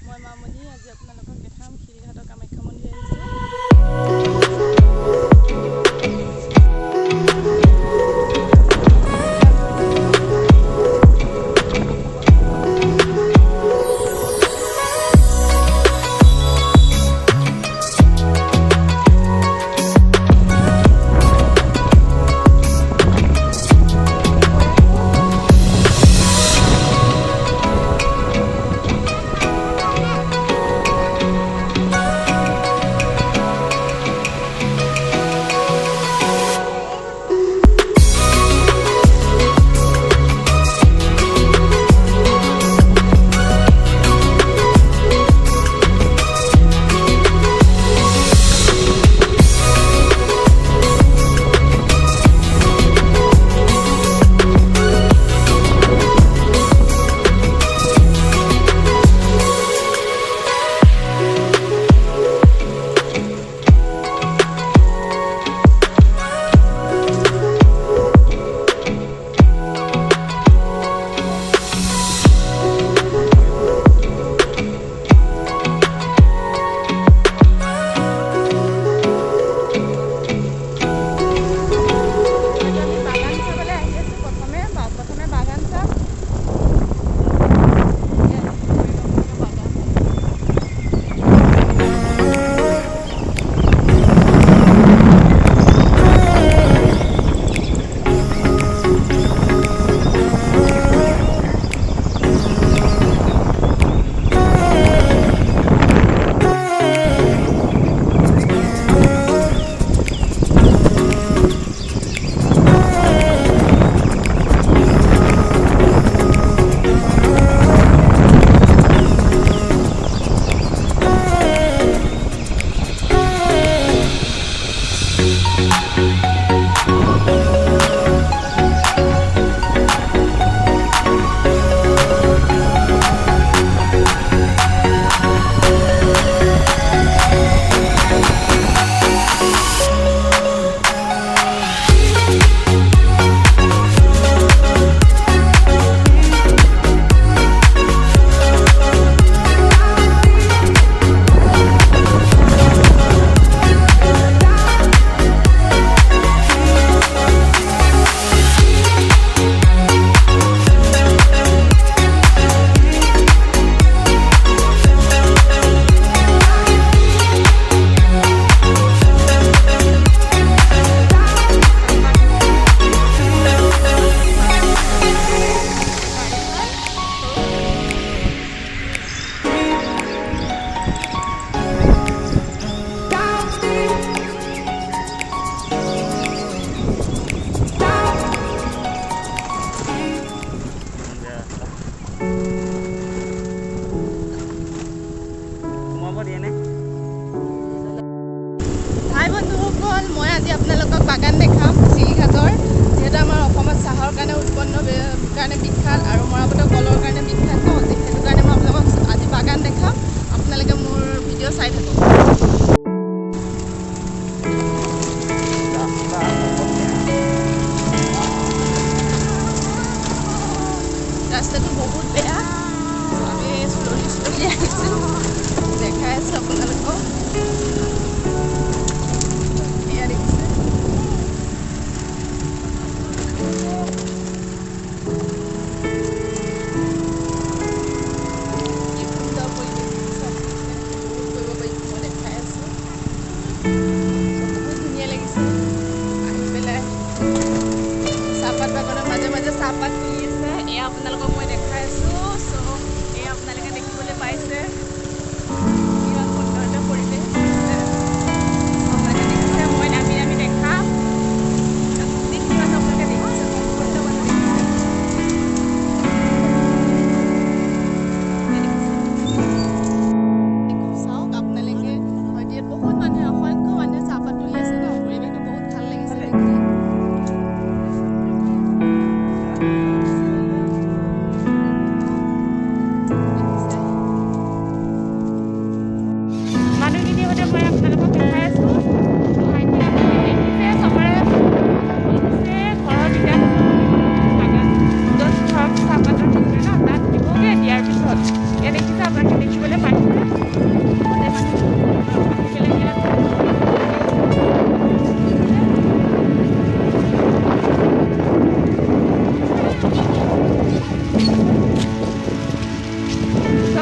মই মামনি আজি আপোনালোকক দেখাম শিলঘাটৰ কামাখ্যা মন্দিৰ আহিছোঁ। হাই বন্ধুসকল, মই আজি আপোনালোকক বাগান দেখাম শিলঘাটৰ। যিহেতু আমাৰ অসমত চাহৰ কাৰণে উৎপন্ন কাৰণে বিখ্যাত আৰু মৰাপাটৰ কলৰ কাৰণে বিখ্যাত ন, সেইটো কাৰণে মই আপোনালোকক আজি বাগান দেখাম। আপোনালোকে মোৰ ভিডিঅ' চাই থাকক। ৰাস্তাটো বহুত বেয়া, আমি শ্ল'লি আহিছোঁ, দেখাই আছোঁ আপোনালোকক।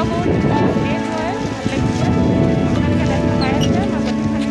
বহুত লেট হয়, ভাল লাগিছে। আপোনালোকে দেখা পাই আছে মাজতে খালি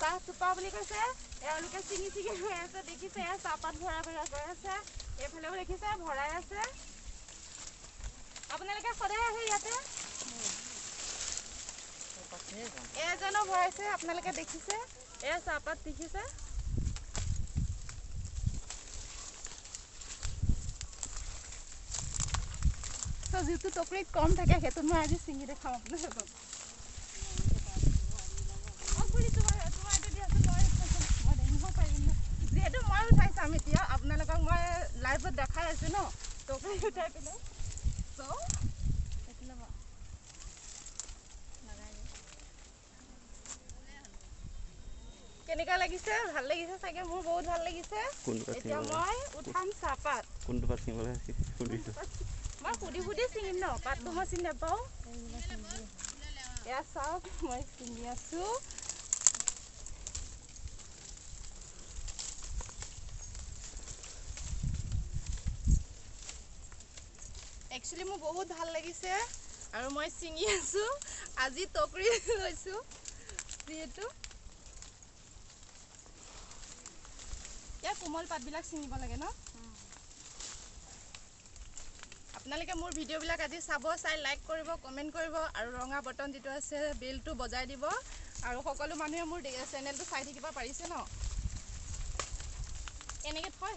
চাহথোপা বুলি কৈছে। এওঁলোকে চিঙি চিঙি হৈ আছে, দেখিছে চাহপাত ভৰাই ভৰাই গৈ আছে। এইফালেও দেখিছে ভৰাই আছে। আপোনালোকে সদায় আহে ইয়াতে? এজনো ভৰাইছে, আপোনালোকে দেখিছে। এয়া চাহপাত দেখিছে। যিটো টকৰিত কম থাকে সেইটো মই আজি চিঙি দেখাম আপোনালোকক। যিহেতু মই উঠাই চাম এতিয়া, আপোনালোকক মই লাইভত দেখাই আছো ন টকৰি উঠাই পেলাই। কেনেকুৱা লাগিছে? ভাল লাগিছে চাগে, মোৰ বহুত ভাল লাগিছে। এতিয়া মই উঠাম চাহপাত। কোনটো পাত চিঙিবলৈ মই সুধি সুধি চিঙিম ন, পাতটো মই চিনি নাপাওঁ। এয়া চাওক, মই চিঙি আছো। একচুৱেলি মোৰ বহুত ভাল লাগিছে আৰু মই চিঙি আছো। আজি টকৰি লৈছো যিহেতু। ইয়াৰ কোমল পাতবিলাক ছিঙিব লাগে ন? আপোনালোকে মোৰ ভিডিঅ'বিলাক আজি চাব, চাই লাইক কৰিব, কমেণ্ট কৰিব আৰু ৰঙা বটন যিটো আছে বেলটো বজাই দিব। আৰু সকলো মানুহে মোৰ চেনেলটো চাই থাকিব পাৰিছে ন? এনেকৈ থয়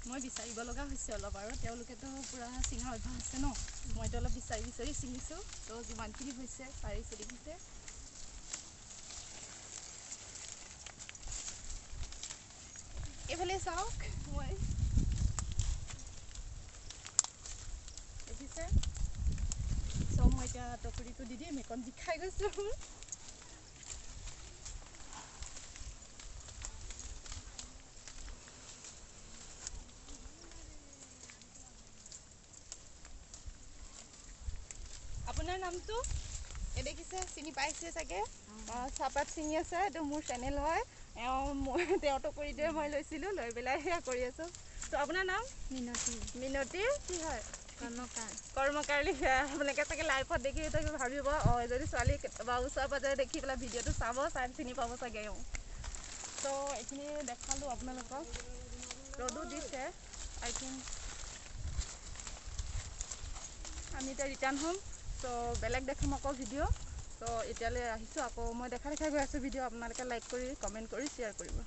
মই বিচাৰিব লগা হৈছে অলপ, আৰু তেওঁলোকেতো পূৰা চিঙা অভ্যাস আছে ন। মইতো অলপ বিচাৰি বিচাৰি চিঙিছোঁ। তো যিমানখিনি হৈছে পাৰিছোঁ, দেখিছে। এইফালে চাওক, মই দেখিছে। মই এতিয়া টকৰিটো দি দিম, এইকণ বিষাই গৈছে মোৰ। আপোনাৰ নামটো? এই দেখিছে, চিনি পাইছে চাগে। চাহপাত ছিঙি আছে, এইটো মোৰ চেনেল হয়। তেওঁ টকৰিটোৱে মই লৈছিলোঁ, লৈ পেলাই সেয়া কৰি আছোঁ। তো আপোনাৰ নাম? মিনতী। মিনতী কি হয়? কৰ্মকাৰী। আপোনালোকে চাগে লাইভত দেখি ভাবিব এজনী ছোৱালী বা ওচৰে পাজৰে দেখি পেলাই ভিডিঅ'টো চাব, চাই চিনি পাব চাগে। তো এইখিনি দেখালোঁ আপোনালোকক। ৰ'দো দিছে। আই থিংক আমি এতিয়া ৰিটাৰ্ণ হ'ম। তো বেলেগ দেখাম আকৌ ভিডিঅ'। তো এতিয়ালৈ আহিছোঁ, আকৌ মই দেখাই গৈ আছোঁ ভিডিঅ'। আপোনালোকে লাইক কৰি, কমেণ্ট কৰি, শ্বেয়াৰ কৰিব।